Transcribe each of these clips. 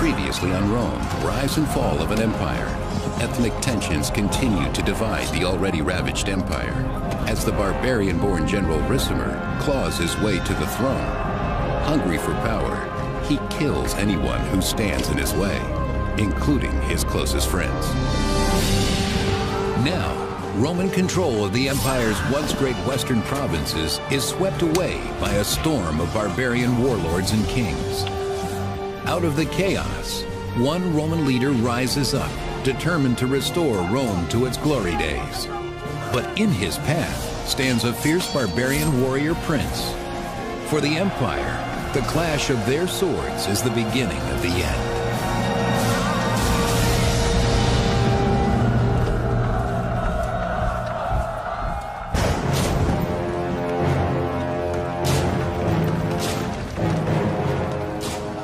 Previously on Rome, rise and fall of an empire. Ethnic tensions continue to divide the already ravaged empire as the barbarian-born General Ricimer claws his way to the throne. Hungry for power, he kills anyone who stands in his way, including his closest friends. Now, Roman control of the empire's once great western provinces is swept away by a storm of barbarian warlords and kings. Out of the chaos, one Roman leader rises up, determined to restore Rome to its glory days. But in his path stands a fierce barbarian warrior prince. For the empire, the clash of their swords is the beginning of the end.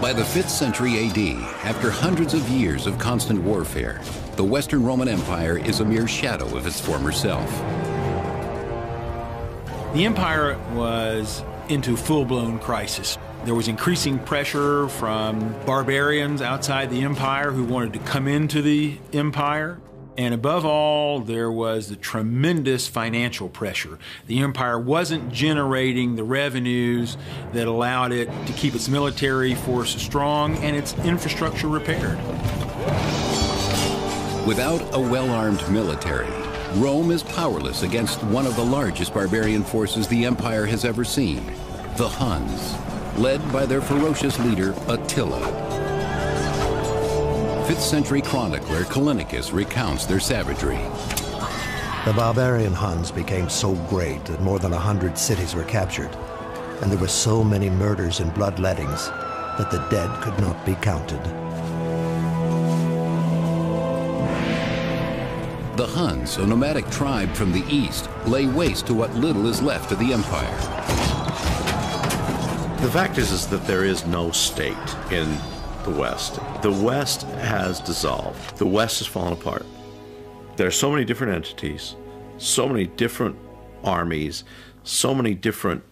By the 5th century AD, after hundreds of years of constant warfare, the Western Roman Empire is a mere shadow of its former self. The empire was into full-blown crisis. There was increasing pressure from barbarians outside the empire who wanted to come into the empire. And above all, there was the tremendous financial pressure. The empire wasn't generating the revenues that allowed it to keep its military force strong and its infrastructure repaired. Without a well-armed military, Rome is powerless against one of the largest barbarian forces the empire has ever seen, the Huns, led by their ferocious leader, Attila. 5th century chronicler Callinicus recounts their savagery. The barbarian Huns became so great that more than 100 cities were captured, and there were so many murders and bloodlettings that the dead could not be counted. The Huns, a nomadic tribe from the east, lay waste to what little is left of the empire. The fact is that there is no state in the West. The West has dissolved. The West has fallen apart. There are so many different entities, so many different armies, so many different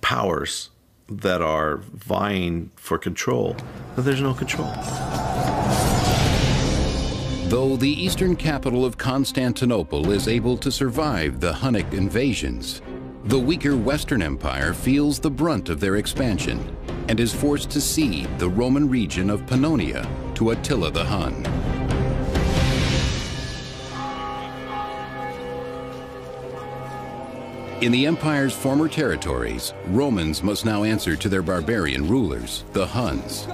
powers that are vying for control, that there's no control. Though the eastern capital of Constantinople is able to survive the Hunnic invasions, the weaker Western Empire feels the brunt of their expansion and is forced to cede the Roman region of Pannonia to Attila the Hun. In the empire's former territories, Romans must now answer to their barbarian rulers, the Huns.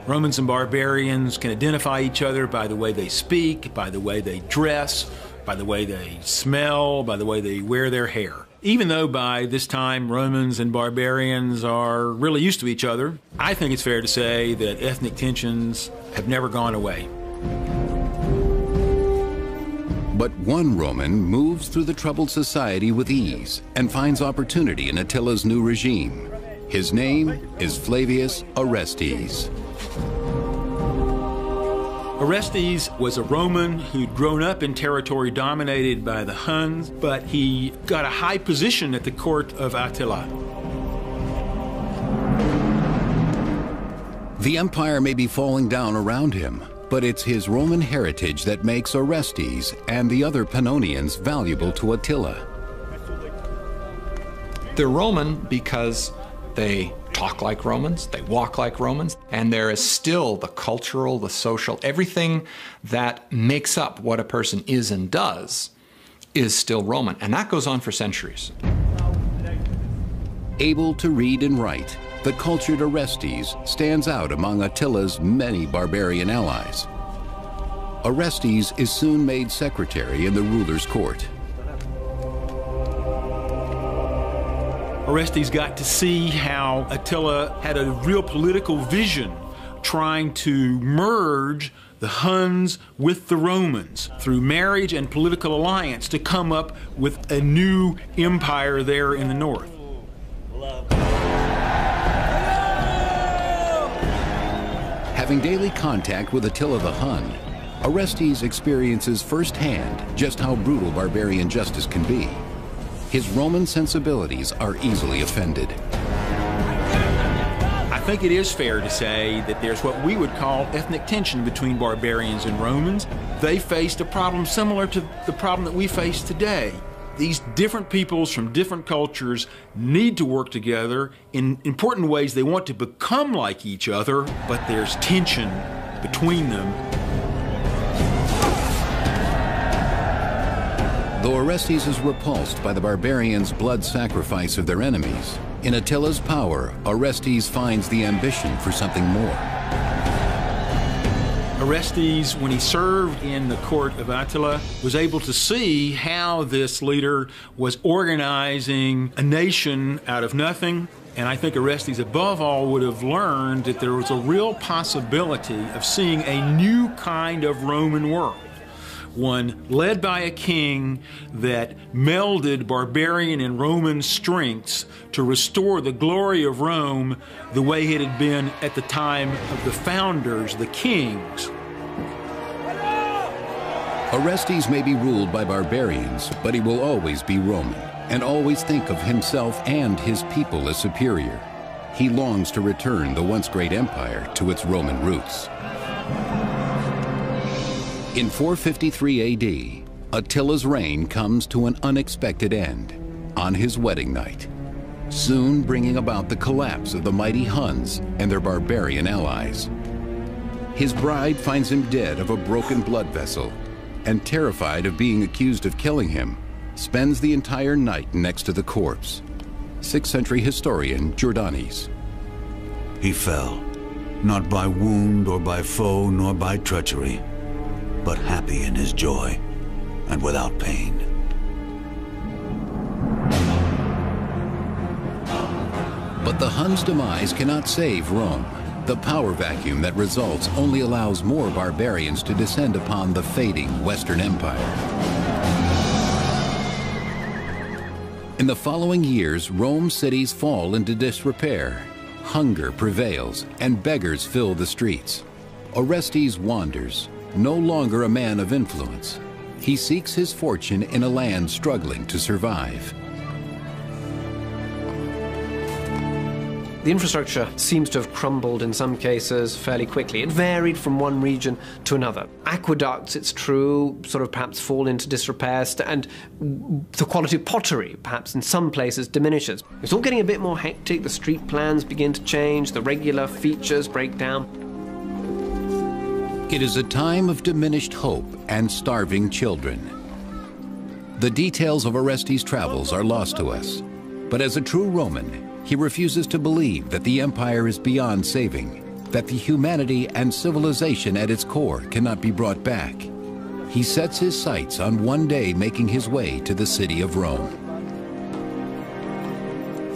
Romans and barbarians can identify each other by the way they speak, by the way they dress, by the way they smell, by the way they wear their hair. Even though by this time Romans and barbarians are really used to each other, I think it's fair to say that ethnic tensions have never gone away. But one Roman moves through the troubled society with ease and finds opportunity in Attila's new regime. His name is Flavius Orestes. Orestes was a Roman who'd grown up in territory dominated by the Huns, but he got a high position at the court of Attila. The empire may be falling down around him, but it's his Roman heritage that makes Orestes and the other Pannonians valuable to Attila. They're Roman because they talk like Romans, they walk like Romans, and there is still the cultural, the social, everything that makes up what a person is and does is still Roman, and that goes on for centuries. Able to read and write, the cultured Orestes stands out among Attila's many barbarian allies. Orestes is soon made secretary in the ruler's court. Orestes got to see how Attila had a real political vision, trying to merge the Huns with the Romans through marriage and political alliance to come up with a new empire there in the north. Having daily contact with Attila the Hun, Orestes experiences firsthand just how brutal barbarian justice can be. His Roman sensibilities are easily offended. I think it is fair to say that there's what we would call ethnic tension between barbarians and Romans. They faced a problem similar to the problem that we face today. These different peoples from different cultures need to work together in important ways. They want to become like each other, but there's tension between them. Though Orestes is repulsed by the barbarians' blood sacrifice of their enemies, in Attila's power, Orestes finds the ambition for something more. Orestes, when he served in the court of Attila, was able to see how this leader was organizing a nation out of nothing. And I think Orestes, above all, would have learned that there was a real possibility of seeing a new kind of Roman world. One led by a king that melded barbarian and Roman strengths to restore the glory of Rome the way it had been at the time of the founders, the kings. Orestes may be ruled by barbarians, but he will always be Roman, and always think of himself and his people as superior. He longs to return the once great empire to its Roman roots. In 453 AD, Attila's reign comes to an unexpected end on his wedding night, soon bringing about the collapse of the mighty Huns and their barbarian allies. His bride finds him dead of a broken blood vessel, and terrified of being accused of killing him, spends the entire night next to the corpse. 6th century historian Jordanes. He fell, not by wound or by foe nor by treachery, but happy in his joy and without pain. But the Huns' demise cannot save Rome. The power vacuum that results only allows more barbarians to descend upon the fading Western Empire. In the following years, Rome's cities fall into disrepair. Hunger prevails, and beggars fill the streets. Orestes wanders, no longer a man of influence. He seeks his fortune in a land struggling to survive. The infrastructure seems to have crumbled in some cases fairly quickly. It varied from one region to another. Aqueducts, it's true, sort of perhaps fall into disrepair, and the quality of pottery, perhaps in some places, diminishes. It's all getting a bit more hectic. The street plans begin to change. The regular features break down. It is a time of diminished hope and starving children. The details of Orestes' travels are lost to us, but as a true Roman, he refuses to believe that the empire is beyond saving, that the humanity and civilization at its core cannot be brought back. He sets his sights on one day making his way to the city of Rome.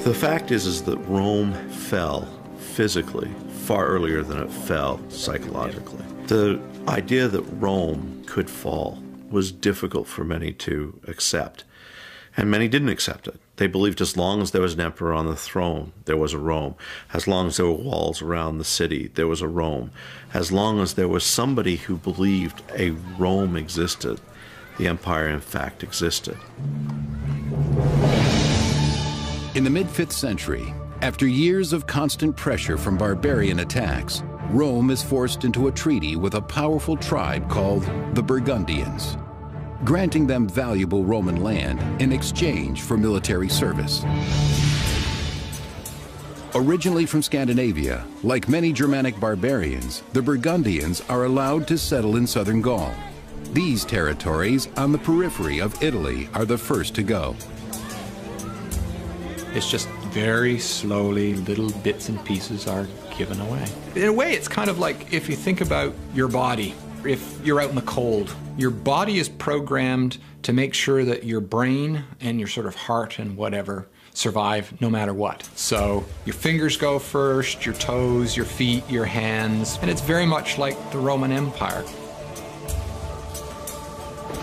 The fact is that Rome fell physically far earlier than it fell psychologically. The idea that Rome could fall was difficult for many to accept, and many didn't accept it. They believed as long as there was an emperor on the throne, there was a Rome. As long as there were walls around the city, there was a Rome. As long as there was somebody who believed a Rome existed, the empire in fact existed. In the mid-5th century, after years of constant pressure from barbarian attacks, Rome is forced into a treaty with a powerful tribe called the Burgundians, granting them valuable Roman land in exchange for military service. Originally from Scandinavia, like many Germanic barbarians, the Burgundians are allowed to settle in southern Gaul. These territories on the periphery of Italy are the first to go. It's just very slowly, little bits and pieces are given away. In a way, it's kind of like if you think about your body. If you're out in the cold, your body is programmed to make sure that your brain and your sort of heart and whatever survive no matter what. So your fingers go first, your toes, your feet, your hands, and it's very much like the Roman Empire.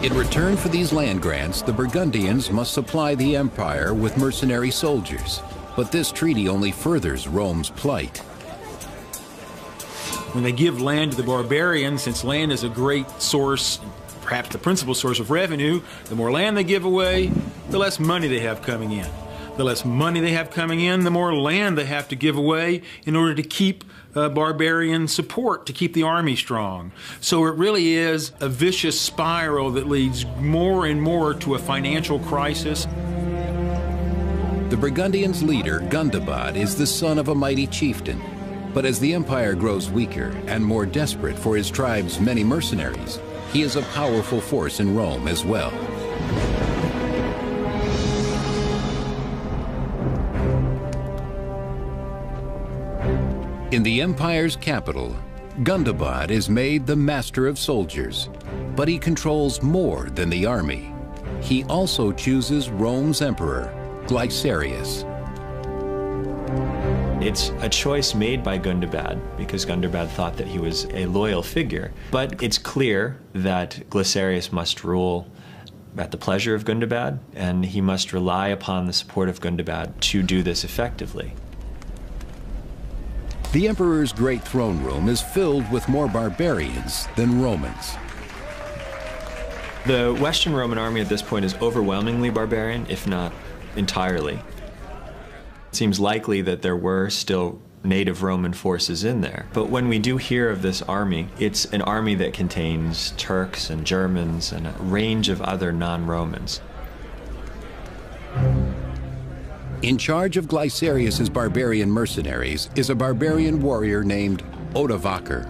In return for these land grants, the Burgundians must supply the empire with mercenary soldiers. But this treaty only furthers Rome's plight. When they give land to the barbarians, since land is a great source, perhaps the principal source of revenue, the more land they give away, the less money they have coming in. The less money they have coming in, the more land they have to give away in order to keep barbarian support, to keep the army strong. So it really is a vicious spiral that leads more and more to a financial crisis. The Burgundians' leader, Gundobad, is the son of a mighty chieftain. But as the empire grows weaker and more desperate for his tribe's many mercenaries, he is a powerful force in Rome as well. In the empire's capital, Gundobad is made the master of soldiers, but he controls more than the army. He also chooses Rome's emperor, Glycerius. It's a choice made by Gundobad because Gundobad thought that he was a loyal figure. But it's clear that Glycerius must rule at the pleasure of Gundobad, and he must rely upon the support of Gundobad to do this effectively. The emperor's great throne room is filled with more barbarians than Romans. The Western Roman army at this point is overwhelmingly barbarian, if not entirely. It seems likely that there were still native Roman forces in there. But when we do hear of this army, it's an army that contains Turks and Germans and a range of other non-Romans. In charge of Glycerius's barbarian mercenaries is a barbarian warrior named Odovaker.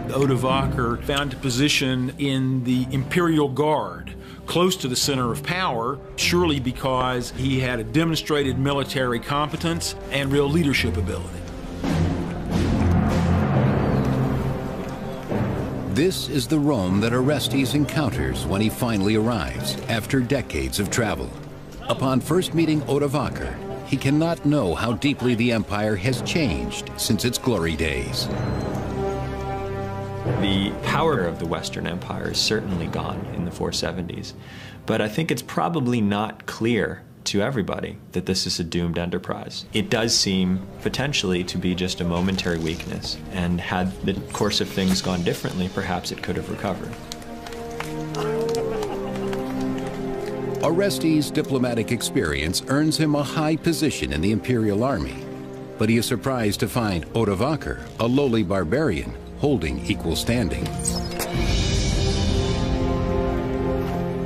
Odovaker found a position in the Imperial Guard, close to the center of power, surely because he had a demonstrated military competence and real leadership ability. This is the Rome that Orestes encounters when he finally arrives after decades of travel. Upon first meeting Odovaker, he cannot know how deeply the empire has changed since its glory days. The power of the Western Empire is certainly gone in the 470s, but I think it's probably not clear to everybody that this is a doomed enterprise. It does seem potentially to be just a momentary weakness, and had the course of things gone differently, perhaps it could have recovered. Orestes' diplomatic experience earns him a high position in the imperial army, but he is surprised to find Odovaker, a lowly barbarian, holding equal standing.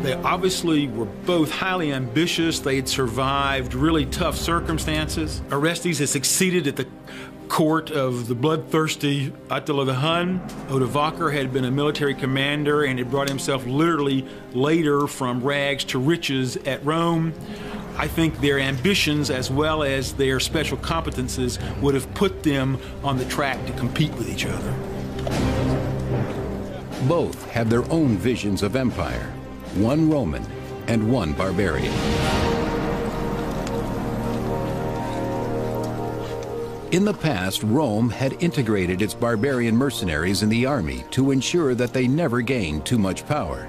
They obviously were both highly ambitious. They had survived really tough circumstances. Orestes had succeeded at the court of the bloodthirsty Attila the Hun. Odovaker had been a military commander and had brought himself literally later from rags to riches at Rome. I think their ambitions as well as their special competences would have put them on the track to compete with each other. Both have their own visions of empire, one Roman and one barbarian. In the past, Rome had integrated its barbarian mercenaries in the army to ensure that they never gained too much power.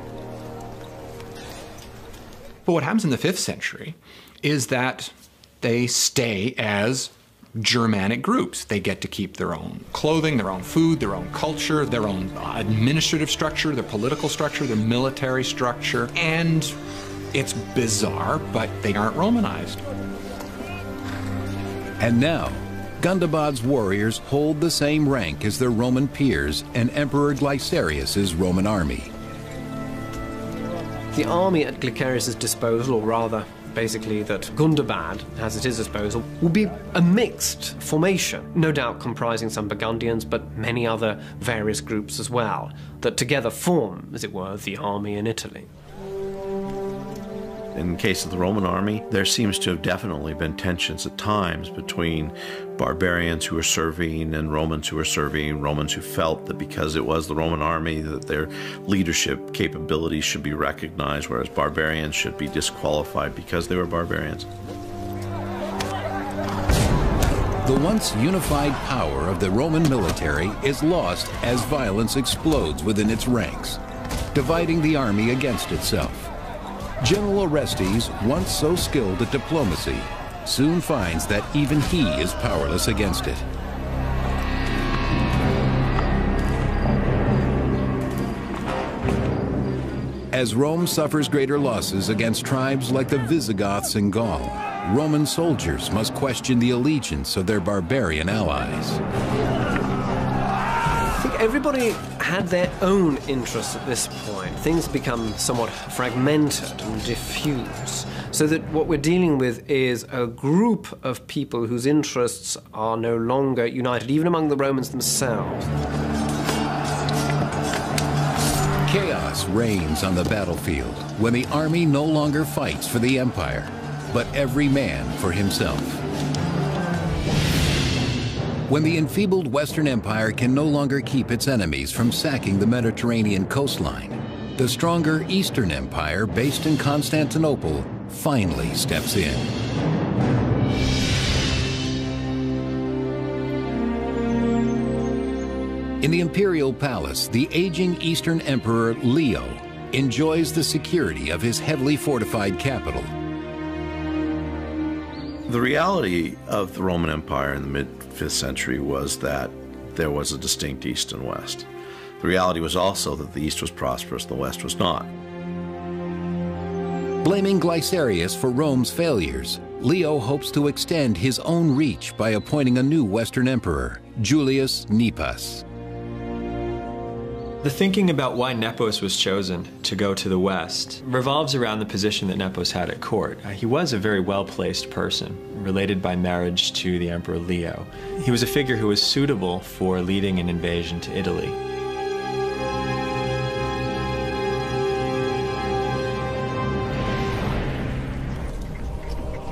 But what happens in the 5th century is that they stay as Germanic groups. They get to keep their own clothing, their own food, their own culture, their own administrative structure, their political structure, their military structure, and it's bizarre, but they aren't Romanized. And now, Gundobad's warriors hold the same rank as their Roman peers and Emperor Glycerius's Roman army. The army at Glycerius's disposal, or rather, basically that Gundobad has at his disposal, will be a mixed formation, no doubt comprising some Burgundians, but many other various groups as well, that together form, as it were, the army in Italy. In the case of the Roman army, there seems to have definitely been tensions at times between barbarians who were serving and Romans who were serving, Romans who felt that because it was the Roman army that their leadership capabilities should be recognized, whereas barbarians should be disqualified because they were barbarians. The once unified power of the Roman military is lost as violence explodes within its ranks, dividing the army against itself. General Orestes, once so skilled at diplomacy, soon finds that even he is powerless against it. As Rome suffers greater losses against tribes like the Visigoths in Gaul, Roman soldiers must question the allegiance of their barbarian allies. I think everybody had their own interests at this point. Things become somewhat fragmented and diffuse, so that what we're dealing with is a group of people whose interests are no longer united, even among the Romans themselves. Chaos reigns on the battlefield when the army no longer fights for the empire, but every man for himself. When the enfeebled Western Empire can no longer keep its enemies from sacking the Mediterranean coastline, the stronger Eastern Empire, based in Constantinople, finally steps in. In the imperial palace, the aging Eastern Emperor Leo enjoys the security of his heavily fortified capital. The reality of the Roman Empire in the mid-5th century was that there was a distinct East and West. The reality was also that the East was prosperous, the West was not. Blaming Glycerius for Rome's failures, Leo hopes to extend his own reach by appointing a new Western emperor, Julius Nepos. The thinking about why Nepos was chosen to go to the west revolves around the position that Nepos had at court. He was a very well-placed person, related by marriage to the Emperor Leo. He was a figure who was suitable for leading an invasion to Italy.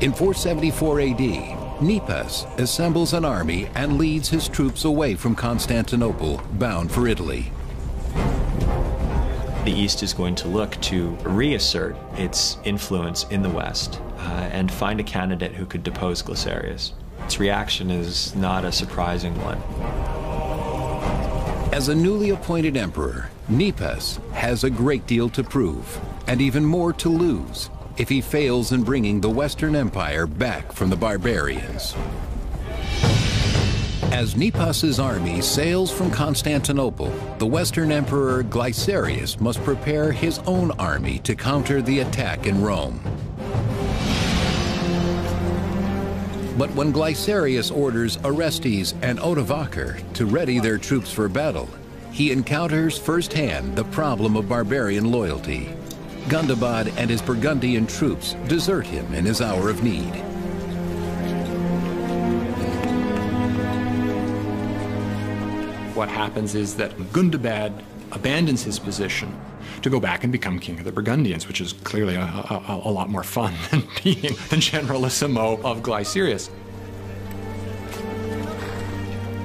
In 474 AD, Nepos assembles an army and leads his troops away from Constantinople, bound for Italy. The East is going to look to reassert its influence in the West and find a candidate who could depose Glycerius. Its reaction is not a surprising one. As a newly appointed emperor, Nepos has a great deal to prove, and even more to lose, if he fails in bringing the Western Empire back from the barbarians. As Nepos's army sails from Constantinople, the Western Emperor Glycerius must prepare his own army to counter the attack in Rome. But when Glycerius orders Orestes and Odovaker to ready their troops for battle, he encounters firsthand the problem of barbarian loyalty. Gundobad and his Burgundian troops desert him in his hour of need. What happens is that Gundobad abandons his position to go back and become king of the Burgundians, which is clearly a lot more fun than being the generalissimo of Glycerius.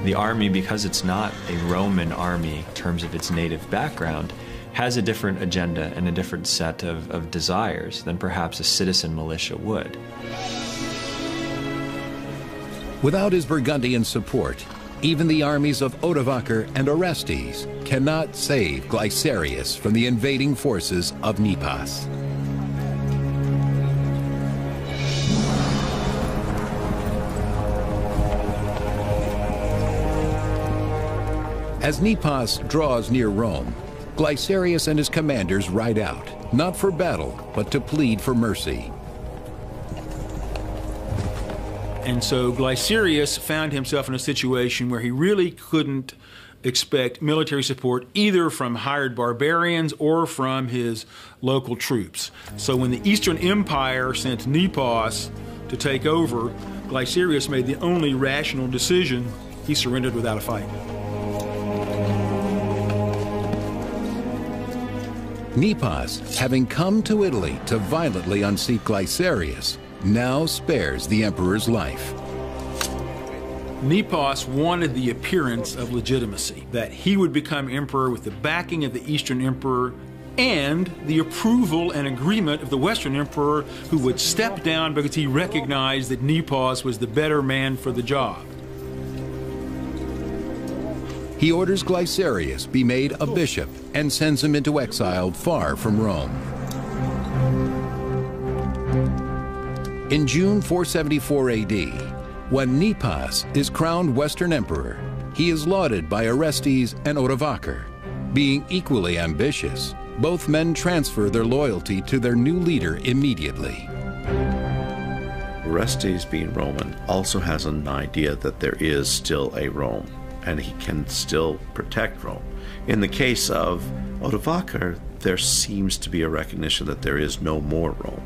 The army, because it's not a Roman army in terms of its native background, has a different agenda and a different set of desires than perhaps a citizen militia would. Without his Burgundian support, even the armies of Odovaker and Orestes cannot save Glycerius from the invading forces of Nepos. As Nepos draws near Rome, Glycerius and his commanders ride out, not for battle, but to plead for mercy. And so Glycerius found himself in a situation where he really couldn't expect military support either from hired barbarians or from his local troops. So when the Eastern Empire sent Nepos to take over, Glycerius made the only rational decision. He surrendered without a fight. Nepos, having come to Italy to violently unseat Glycerius, now spares the emperor's life. Nepos wanted the appearance of legitimacy, that he would become emperor with the backing of the Eastern Emperor and the approval and agreement of the Western Emperor, who would step down because he recognized that Nepos was the better man for the job. He orders Glycerius be made a bishop and sends him into exile far from Rome. In June 474 AD, when Nepos is crowned Western Emperor, he is lauded by Orestes and Odovaker. Being equally ambitious, Both men transfer their loyalty to their new leader immediately. Orestes, being Roman, also has an idea that there is still a Rome, and he can still protect Rome. In the case of Odovacar, there seems to be a recognition that there is no more Rome.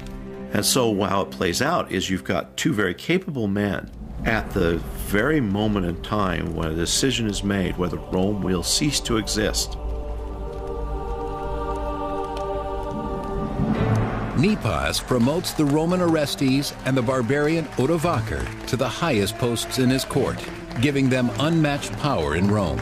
And so how it plays out is you've got two very capable men at the very moment in time when a decision is made whether Rome will cease to exist. Nepos promotes the Roman Orestes and the barbarian Odovacar to the highest posts in his court, giving them unmatched power in Rome.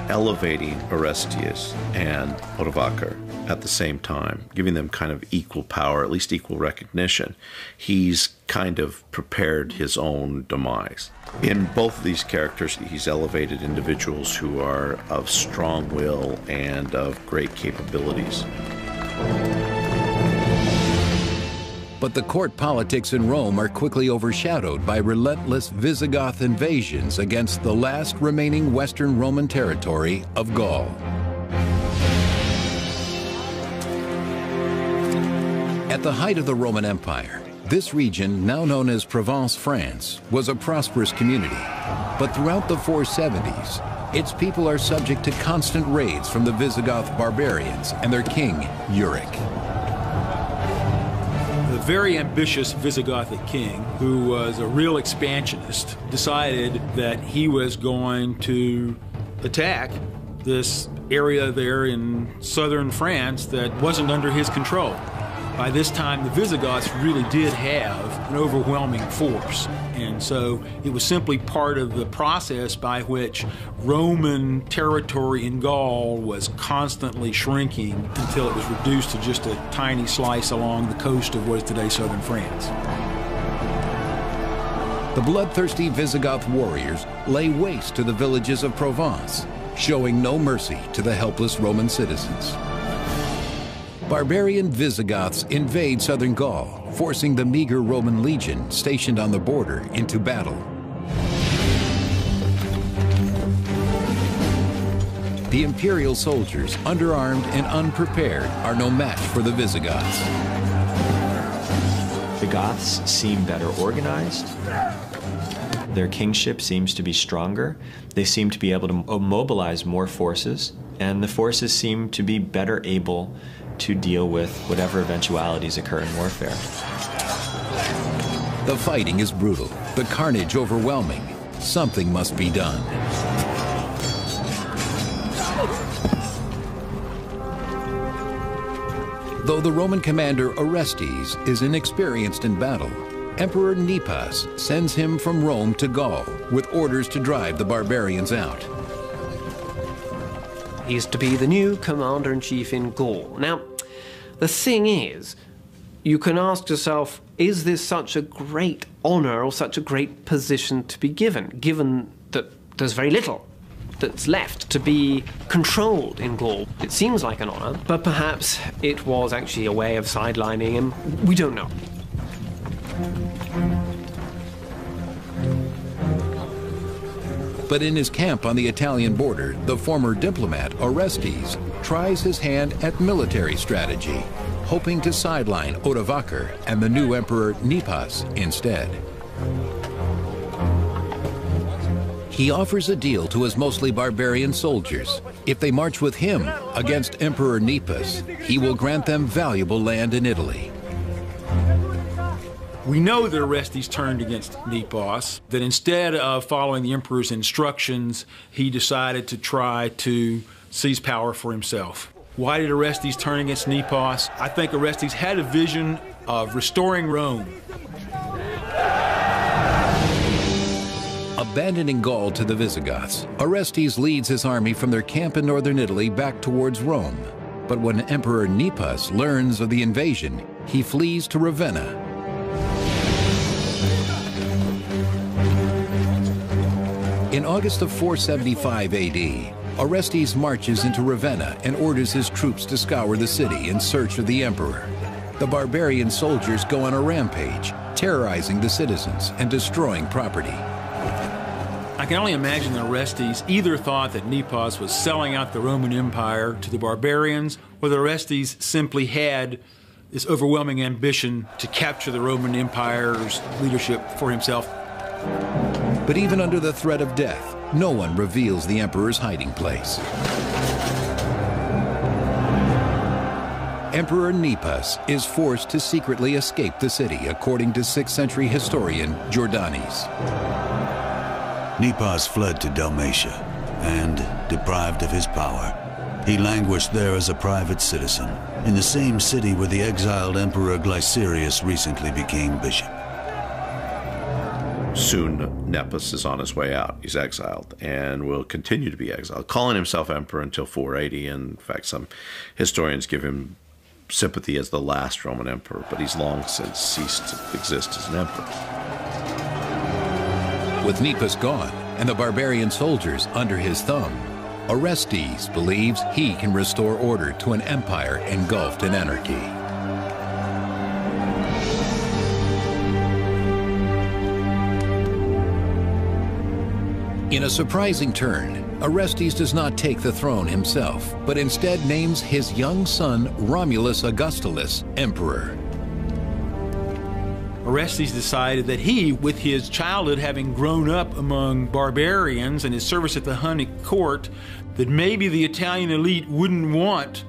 Elevating Orestes and Odovacar at the same time, giving them kind of equal power, at least equal recognition. He's kind of prepared his own demise. In both of these characters, he's elevated individuals who are of strong will and of great capabilities. But the court politics in Rome are quickly overshadowed by relentless Visigoth invasions against the last remaining Western Roman territory of Gaul. At the height of the Roman Empire, this region, now known as Provence, France, was a prosperous community. But throughout the 470s, its people are subject to constant raids from the Visigoth barbarians and their king, Euric. The very ambitious Visigothic king, who was a real expansionist, decided that he was going to attack this area there in southern France that wasn't under his control. By this time, the Visigoths really did have an overwhelming force, and so it was simply part of the process by which Roman territory in Gaul was constantly shrinking until it was reduced to just a tiny slice along the coast of what is today southern France. The bloodthirsty Visigoth warriors lay waste to the villages of Provence, showing no mercy to the helpless Roman citizens. Barbarian Visigoths invade southern Gaul, forcing the meager Roman legion stationed on the border into battle. The imperial soldiers, underarmed and unprepared, are no match for the Visigoths. The Goths seem better organized. Their kingship seems to be stronger. They seem to be able to mobilize more forces, and the forces seem to be better able to deal with whatever eventualities occur in warfare. The fighting is brutal, the carnage overwhelming. Something must be done. Though the Roman commander Orestes is inexperienced in battle, Emperor Nepos sends him from Rome to Gaul with orders to drive the barbarians out. He's to be the new commander-in-chief in Gaul. Now, the thing is, you can ask yourself, is this such a great honor or such a great position to be given that there's very little that's left to be controlled in Gaul? It seems like an honor, but perhaps it was actually a way of sidelining him. We don't know. But in his camp on the Italian border, the former diplomat Orestes tries his hand at military strategy, hoping to sideline Odovacar and the new emperor Nepos instead. He offers a deal to his mostly barbarian soldiers. If they march with him against Emperor Nepos, he will grant them valuable land in Italy. We know that Orestes turned against Nepos, that instead of following the emperor's instructions, he decided to try to seize power for himself. Why did Orestes turn against Nepos? I think Orestes had a vision of restoring Rome. Abandoning Gaul to the Visigoths, Orestes leads his army from their camp in northern Italy back towards Rome. But when Emperor Nepos learns of the invasion, he flees to Ravenna. In August of 475 AD, Orestes marches into Ravenna and orders his troops to scour the city in search of the emperor. The barbarian soldiers go on a rampage, terrorizing the citizens and destroying property. I can only imagine that Orestes either thought that Nepos was selling out the Roman Empire to the barbarians, or that Orestes simply had this overwhelming ambition to capture the Roman Empire's leadership for himself. But even under the threat of death, no one reveals the emperor's hiding place. Emperor Nepos is forced to secretly escape the city, according to 6th century historian Jordanes. Nepos fled to Dalmatia, and, deprived of his power, he languished there as a private citizen, in the same city where the exiled Emperor Glycerius recently became bishop. Soon, Nepos is on his way out. He's exiled and will continue to be exiled, calling himself emperor until 480. And in fact, some historians give him sympathy as the last Roman emperor, but he's long since ceased to exist as an emperor. With Nepos gone and the barbarian soldiers under his thumb, Orestes believes he can restore order to an empire engulfed in anarchy. In a surprising turn, Orestes does not take the throne himself, but instead names his young son Romulus Augustulus emperor. Orestes decided that he, with his childhood having grown up among barbarians and his service at the Hunnic court, that maybe the Italian elite wouldn't want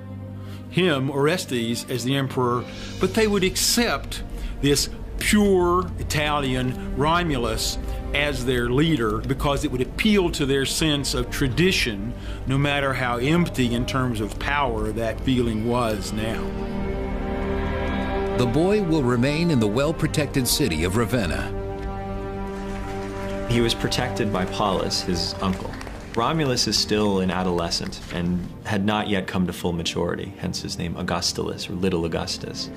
him, Orestes, as the emperor, but they would accept this pure Italian Romulus as their leader because it would appeal to their sense of tradition, no matter how empty in terms of power that feeling was now. The boy will remain in the well-protected city of Ravenna. He was protected by Paulus, his uncle. Romulus is still an adolescent and had not yet come to full maturity, hence his name Augustulus, or Little Augustus.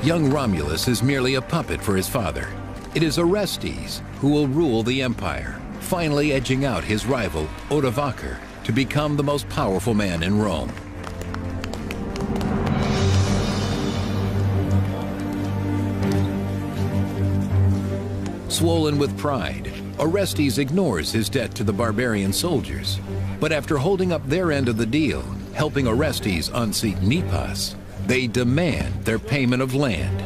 Young Romulus is merely a puppet for his father. It is Orestes who will rule the empire, finally edging out his rival, Odovaker, to become the most powerful man in Rome. Swollen with pride, Orestes ignores his debt to the barbarian soldiers. But after holding up their end of the deal, helping Orestes unseat Nepos, they demand their payment of land.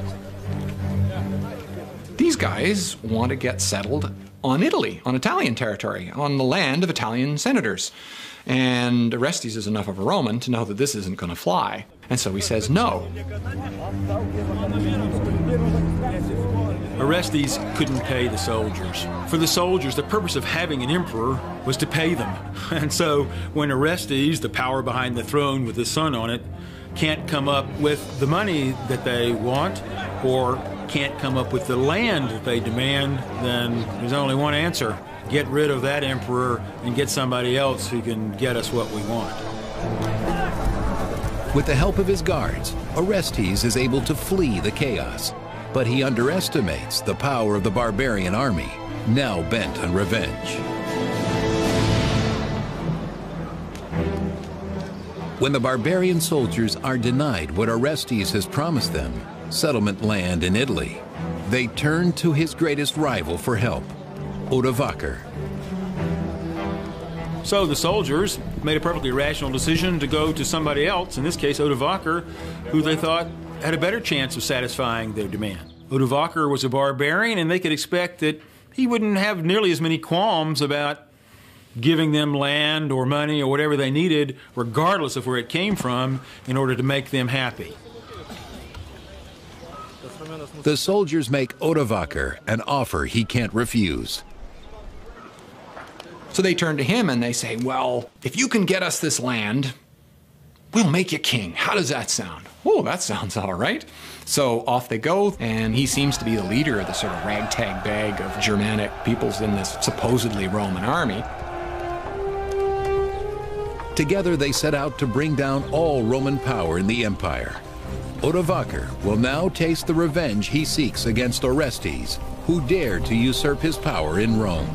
These guys want to get settled on Italy, on Italian territory, on the land of Italian senators. And Orestes is enough of a Roman to know that this isn't going to fly. And so he says no. Orestes couldn't pay the soldiers. For the soldiers, the purpose of having an emperor was to pay them. And so when Orestes, the power behind the throne with his son on it, can't come up with the money that they want, or can't come up with the land that they demand, then there's only one answer. Get rid of that emperor and get somebody else who can get us what we want. With the help of his guards, Orestes is able to flee the chaos, but he underestimates the power of the barbarian army, now bent on revenge. When the barbarian soldiers are denied what Orestes has promised them, settlement land in Italy, they turn to his greatest rival for help, Odovaker. So the soldiers made a perfectly rational decision to go to somebody else, in this case Odovaker, who they thought had a better chance of satisfying their demand. Odovaker was a barbarian, and they could expect that he wouldn't have nearly as many qualms about giving them land or money or whatever they needed, regardless of where it came from, in order to make them happy. The soldiers make Odovaker an offer he can't refuse. So they turn to him and they say, well, if you can get us this land, we'll make you king. How does that sound? Oh, that sounds all right. So off they go, and he seems to be the leader of the sort of ragtag bag of Germanic peoples in this supposedly Roman army. Together they set out to bring down all Roman power in the empire. Odovaker will now taste the revenge he seeks against Orestes, who dared to usurp his power in Rome.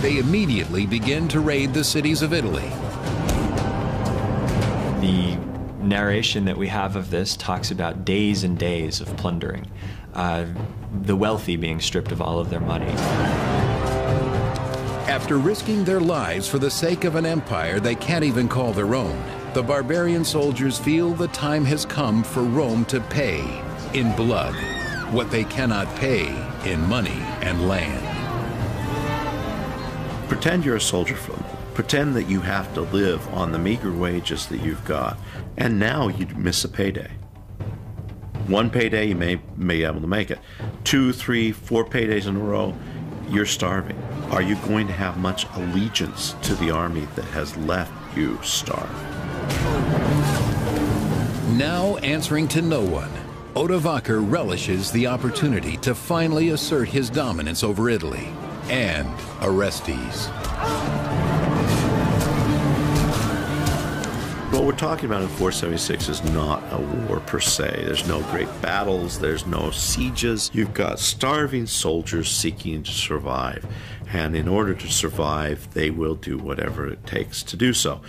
They immediately begin to raid the cities of Italy. The narration that we have of this talks about days and days of plundering, the wealthy being stripped of all of their money. After risking their lives for the sake of an empire they can't even call their own, the barbarian soldiers feel the time has come for Rome to pay in blood what they cannot pay in money and land. Pretend you're a soldier for them. Pretend that you have to live on the meager wages that you've got, and now you miss a payday. One payday, you may be able to make it. 2, 3, 4 paydays in a row, you're starving. Are you going to have much allegiance to the army that has left you starved? Now answering to no one, Odovaker relishes the opportunity to finally assert his dominance over Italy and Orestes. What we're talking about in 476 is not a war per se. There's no great battles, there's no sieges. You've got starving soldiers seeking to survive. And in order to survive, they will do whatever it takes to do so.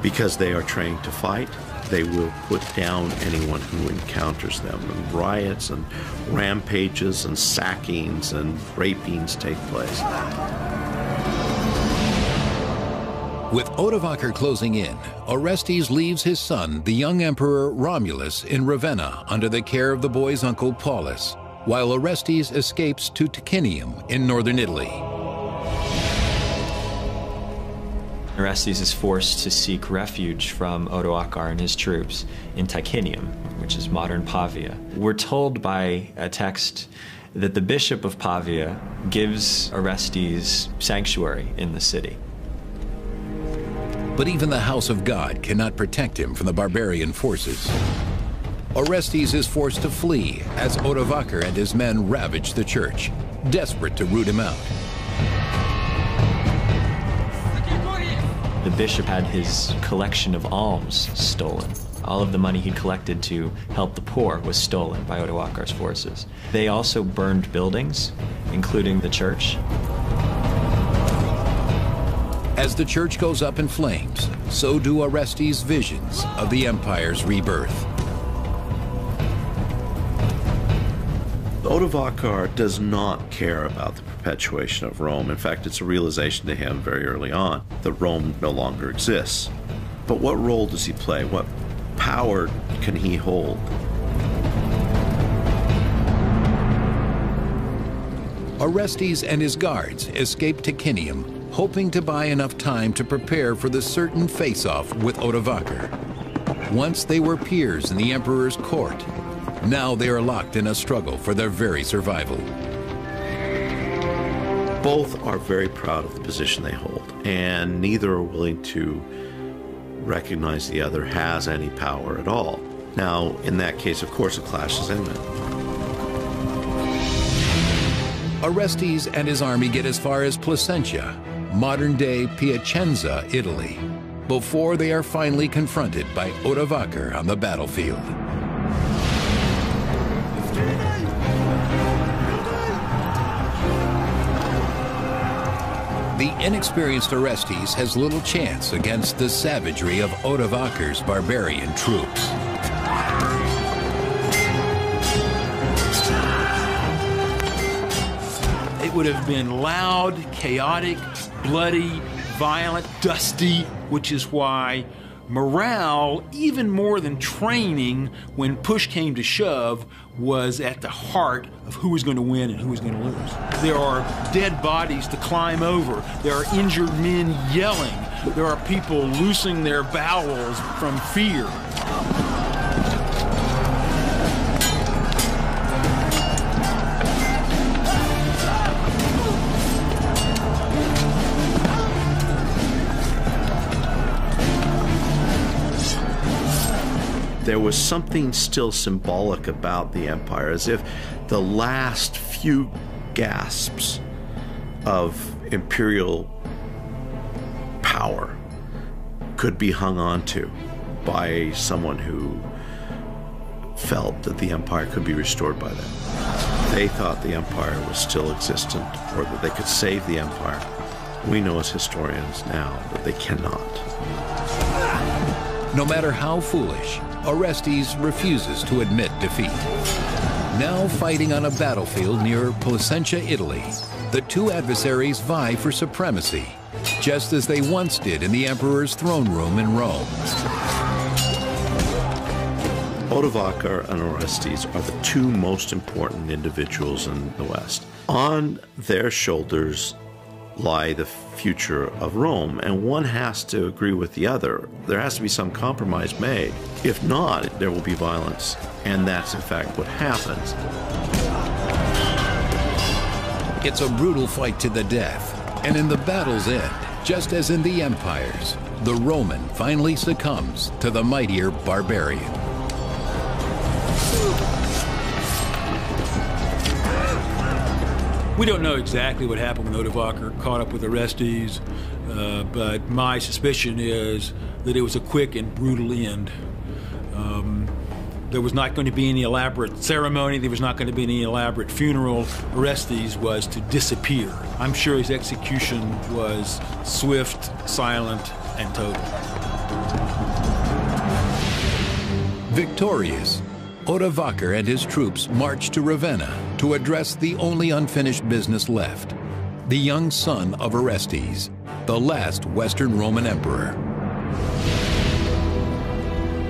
Because they are trained to fight, they will put down anyone who encounters them. And riots and rampages and sackings and rapings take place. With Odovaker closing in, Orestes leaves his son, the young emperor Romulus, in Ravenna under the care of the boy's uncle Paulus, while Orestes escapes to Ticinium in northern Italy. Orestes is forced to seek refuge from Odoacer and his troops in Ticinium, which is modern Pavia. We're told by a text that the bishop of Pavia gives Orestes sanctuary in the city. But even the house of God cannot protect him from the barbarian forces. Orestes is forced to flee as Odovaker and his men ravage the church, desperate to root him out. The bishop had his collection of alms stolen. All of the money he'd collected to help the poor was stolen by Odoacer's forces. They also burned buildings, including the church. As the church goes up in flames, so do Orestes' visions of the empire's rebirth. Odovaker does not care about the perpetuation of Rome. In fact, it's a realization to him very early on that Rome no longer exists. But what role does he play? What power can he hold? Orestes and his guards escape Ticinium, hoping to buy enough time to prepare for the certain face-off with Odovaker. Once they were peers in the emperor's court, now they are locked in a struggle for their very survival. Both are very proud of the position they hold, and neither are willing to recognize the other has any power at all. Now, in that case, of course, a clash is imminent. Orestes and his army get as far as Placentia, modern-day Piacenza, Italy, before they are finally confronted by Odovaker on the battlefield. The inexperienced Orestes has little chance against the savagery of Odovaker's barbarian troops. It would have been loud, chaotic, bloody, violent, dusty, which is why morale, even more than training, when push came to shove, was at the heart of who was going to win and who was going to lose. There are dead bodies to climb over. There are injured men yelling. There are people loosing their bowels from fear. There was something still symbolic about the empire, as if the last few gasps of imperial power could be hung on to by someone who felt that the empire could be restored by them. They thought the empire was still existent, or that they could save the empire. We know as historians now that they cannot. No matter how foolish, Orestes refuses to admit defeat. Now fighting on a battlefield near Placentia, Italy, the two adversaries vie for supremacy, just as they once did in the emperor's throne room in Rome. Odovacar and Orestes are the two most important individuals in the West. On their shoulders lie the future of Rome, and one has to agree with the other. There has to be some compromise made. If not, there will be violence, and that's in fact what happens. It's a brutal fight to the death, and in the battle's end, just as in the empires, the Roman finally succumbs to the mightier barbarian. We don't know exactly what happened when Odovacar caught up with Orestes, but my suspicion is that it was a quick and brutal end. There was not going to be any elaborate ceremony, there was not going to be any elaborate funeral. Orestes was to disappear. I'm sure his execution was swift, silent, and total. Victorious, Odovacar and his troops marched to Ravenna to address the only unfinished business left, the young son of Orestes, the last Western Roman emperor.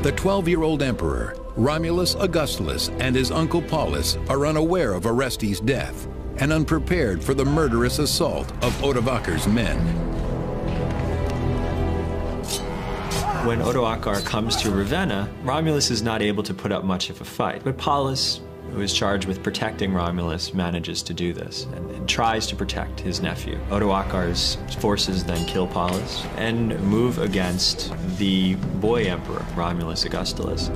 The 12-year-old emperor, Romulus Augustulus, and his uncle Paulus are unaware of Orestes' death and unprepared for the murderous assault of Odovacar's men. When Odovacar comes to Ravenna, Romulus is not able to put up much of a fight, but Paulus, who is charged with protecting Romulus, manages to do this and tries to protect his nephew. Odovacar's forces then kill Paulus and move against the boy emperor, Romulus Augustulus.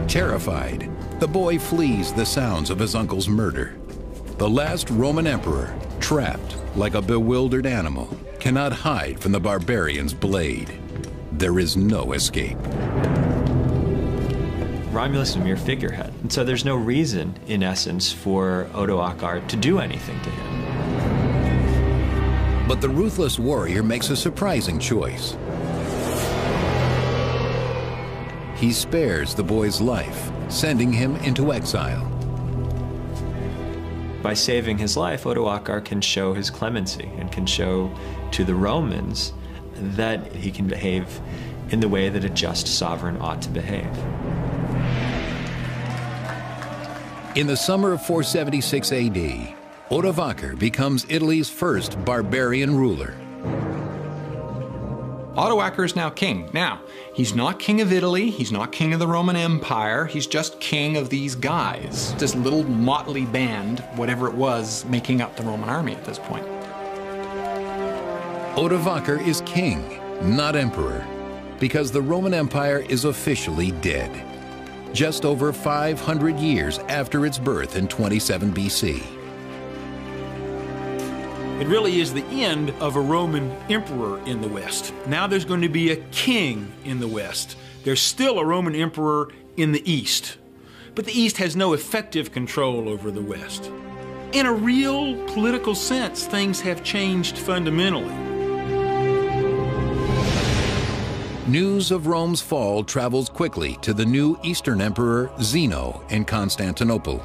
Terrified, the boy flees the sounds of his uncle's murder. The last Roman emperor, trapped like a bewildered animal, cannot hide from the barbarian's blade. There is no escape. Romulus is a mere figurehead, and so there's no reason, in essence, for Odovacar to do anything to him. But the ruthless warrior makes a surprising choice. He spares the boy's life, sending him into exile. By saving his life, Odovacar can show his clemency and can show to the Romans that he can behave in the way that a just sovereign ought to behave. In the summer of 476 AD, Odovacar becomes Italy's first barbarian ruler. Odovacar is now king. Now, he's not king of Italy, he's not king of the Roman Empire, he's just king of these guys. This little motley band, whatever it was, making up the Roman army at this point. Odovacar is king, not emperor, because the Roman Empire is officially dead, just over 500 years after its birth in 27 BC. It really is the end of a Roman emperor in the West. Now there's going to be a king in the West. There's still a Roman emperor in the East, but the East has no effective control over the West. In a real political sense, things have changed fundamentally. News of Rome's fall travels quickly to the new Eastern Emperor Zeno in Constantinople.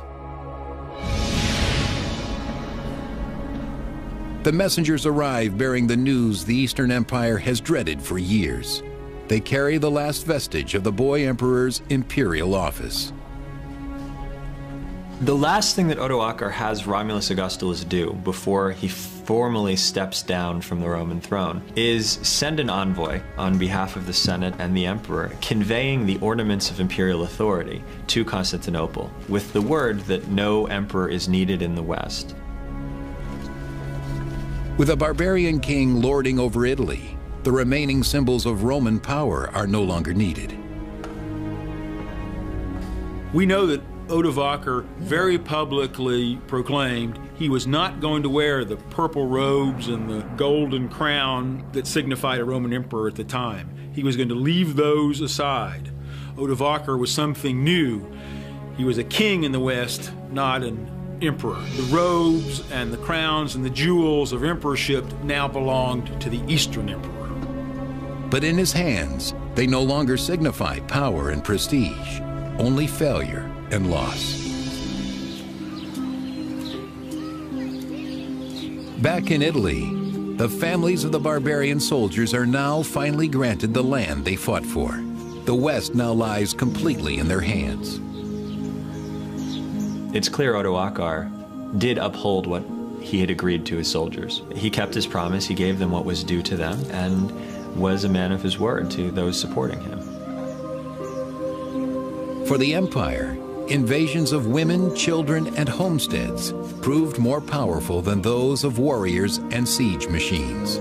The messengers arrive bearing the news the Eastern Empire has dreaded for years. They carry the last vestige of the boy emperor's imperial office. The last thing that Odovacar has Romulus Augustulus do before he formally steps down from the Roman throne is send an envoy on behalf of the Senate and the emperor, conveying the ornaments of imperial authority to Constantinople with the word that no emperor is needed in the West. With a barbarian king lording over Italy, the remaining symbols of Roman power are no longer needed. We know that Odovacar very publicly proclaimed he was not going to wear the purple robes and the golden crown that signified a Roman emperor at the time. He was going to leave those aside. Odovacar was something new. He was a king in the West, not an emperor. The robes and the crowns and the jewels of emperorship now belonged to the Eastern Emperor. But in his hands, they no longer signify power and prestige, only failure and loss. Back in Italy, the families of the barbarian soldiers are now finally granted the land they fought for. The West now lies completely in their hands. It's clear Odoacer did uphold what he had agreed to his soldiers. He kept his promise, he gave them what was due to them, and was a man of his word to those supporting him. For the empire, invasions of women, children, and homesteads proved more powerful than those of warriors and siege machines.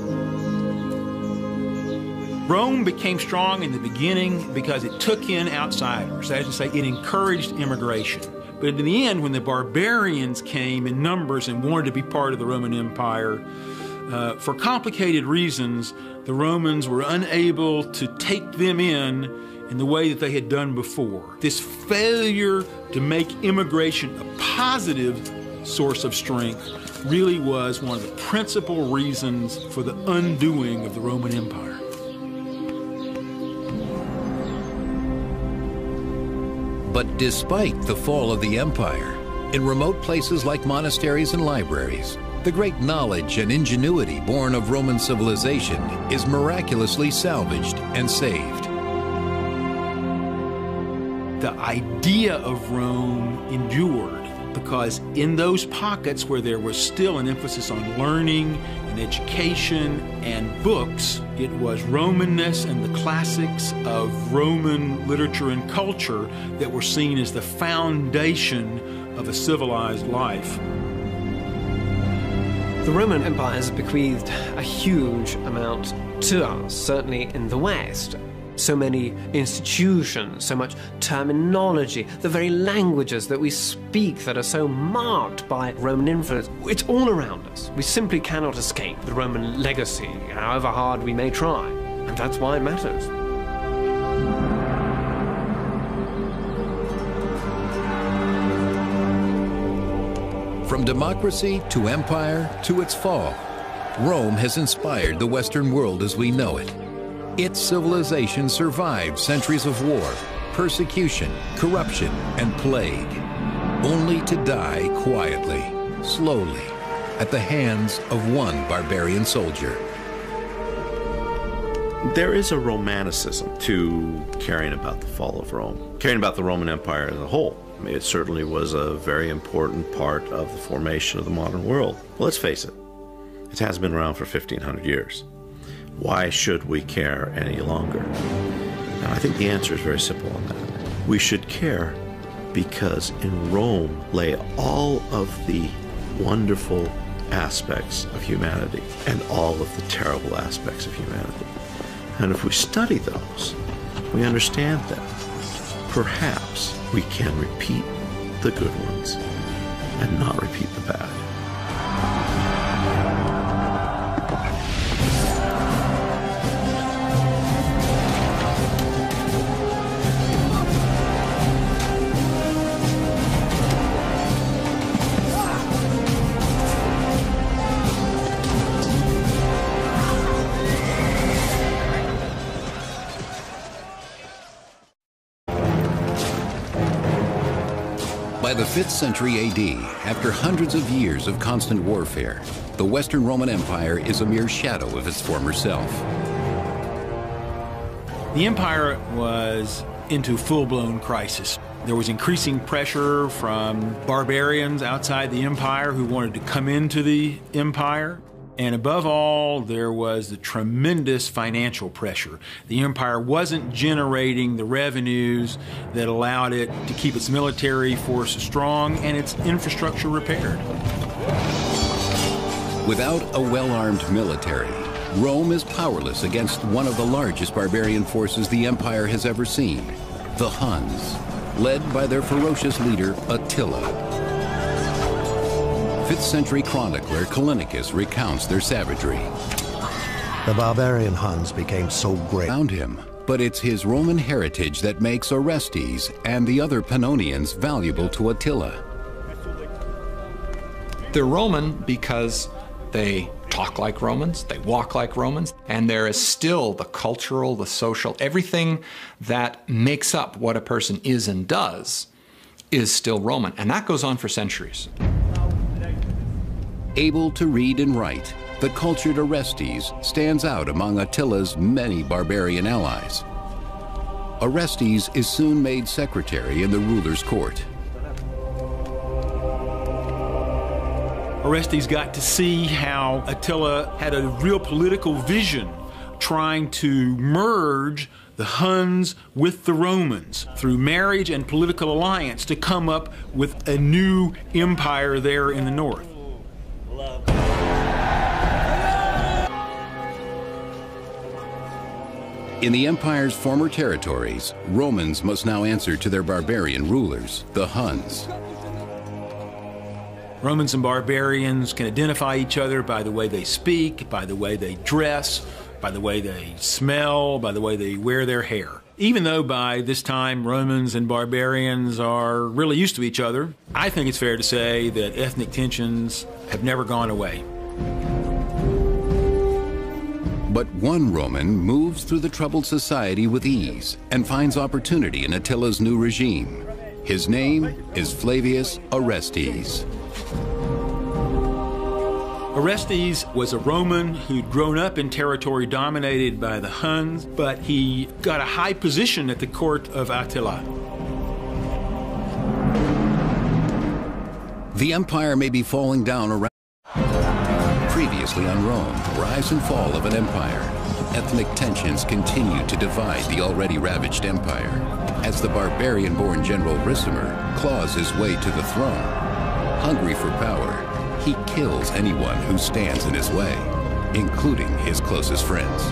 Rome became strong in the beginning because it took in outsiders. That is to say, it encouraged immigration. But in the end, when the barbarians came in numbers and wanted to be part of the Roman Empire, for complicated reasons, the Romans were unable to take them in the way that they had done before. This failure to make immigration a positive source of strength really was one of the principal reasons for the undoing of the Roman Empire. But despite the fall of the empire, in remote places like monasteries and libraries, the great knowledge and ingenuity born of Roman civilization is miraculously salvaged and saved. The idea of Rome endured because in those pockets where there was still an emphasis on learning and education and books, it was Romanness and the classics of Roman literature and culture that were seen as the foundation of a civilized life. The Roman Empire has bequeathed a huge amount to us, certainly in the West. So many institutions, so much terminology, the very languages that we speak that are so marked by Roman influence. It's all around us. We simply cannot escape the Roman legacy, however hard we may try. And that's why it matters. From democracy to empire to its fall, Rome has inspired the Western world as we know it. Its civilization survived centuries of war, persecution, corruption, and plague, only to die quietly, slowly, at the hands of one barbarian soldier. There is a romanticism to caring about the fall of Rome, caring about the Roman Empire as a whole. I mean, it certainly was a very important part of the formation of the modern world. Well, let's face it, it has been around for 1,500 years. Why should we care any longer? And I think the answer is very simple on that. We should care because in Rome lay all of the wonderful aspects of humanity and all of the terrible aspects of humanity. And if we study those, we understand them. Perhaps we can repeat the good ones and not repeat the bad. By the 5th century AD, after hundreds of years of constant warfare, the Western Roman Empire is a mere shadow of its former self. The empire was into full-blown crisis. There was increasing pressure from barbarians outside the empire who wanted to come into the empire. And above all, there was the tremendous financial pressure. The empire wasn't generating the revenues that allowed it to keep its military force strong and its infrastructure repaired. Without a well-armed military, Rome is powerless against one of the largest barbarian forces the empire has ever seen, the Huns, led by their ferocious leader Attila. 5th century chronicler Callinicus recounts their savagery. The barbarian Huns became so great Around him, but it's his Roman heritage that makes Orestes and the other Pannonians valuable to Attila. They're Roman because they talk like Romans, they walk like Romans, and there is still the cultural, the social, everything that makes up what a person is and does is still Roman, and that goes on for centuries. Able to read and write, the cultured Orestes stands out among Attila's many barbarian allies. Orestes is soon made secretary in the ruler's court. Orestes got to see how Attila had a real political vision, trying to merge the Huns with the Romans through marriage and political alliance to come up with a new empire there in the north. In the empire's former territories, Romans must now answer to their barbarian rulers, the Huns. Romans and barbarians can identify each other by the way they speak, by the way they dress, by the way they smell, by the way they wear their hair. Even though by this time Romans and barbarians are really used to each other, I think it's fair to say that ethnic tensions have never gone away. But one Roman moves through the troubled society with ease and finds opportunity in Attila's new regime. His name is Flavius Orestes. Orestes was a Roman who'd grown up in territory dominated by the Huns, but he got a high position at the court of Attila. The empire may be falling down around. Previously on Rome, rise and fall of an empire. Ethnic tensions continue to divide the already ravaged empire as the barbarian-born general Ricimer claws his way to the throne. Hungry for power, he kills anyone who stands in his way, including his closest friends.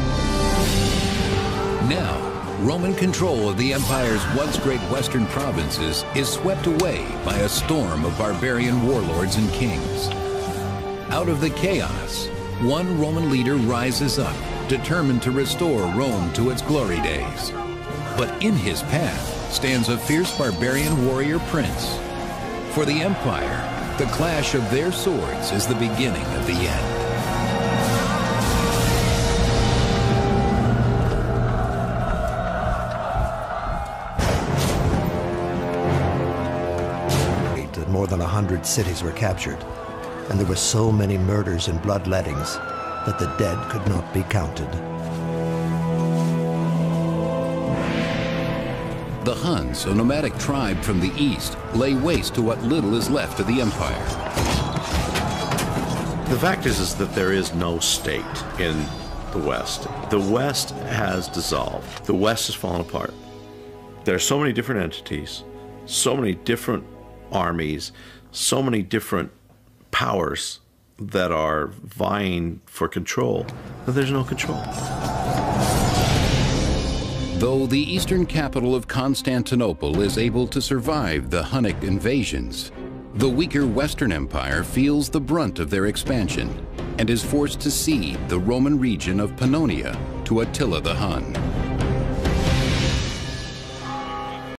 Now, Roman control of the empire's once great western provinces is swept away by a storm of barbarian warlords and kings. Out of the chaos, one Roman leader rises up, determined to restore Rome to its glory days. But in his path stands a fierce barbarian warrior prince. For the empire, the clash of their swords is the beginning of the end. More than 100 cities were captured, and there were so many murders and bloodlettings that the dead could not be counted. The Huns, a nomadic tribe from the east, lay waste to what little is left of the empire. The fact is that there is no state in the West. The West has dissolved. The West has fallen apart. There are so many different entities, so many different armies, so many different powers that are vying for control, that there's no control. Though the eastern capital of Constantinople is able to survive the Hunnic invasions, the weaker Western Empire feels the brunt of their expansion and is forced to cede the Roman region of Pannonia to Attila the Hun.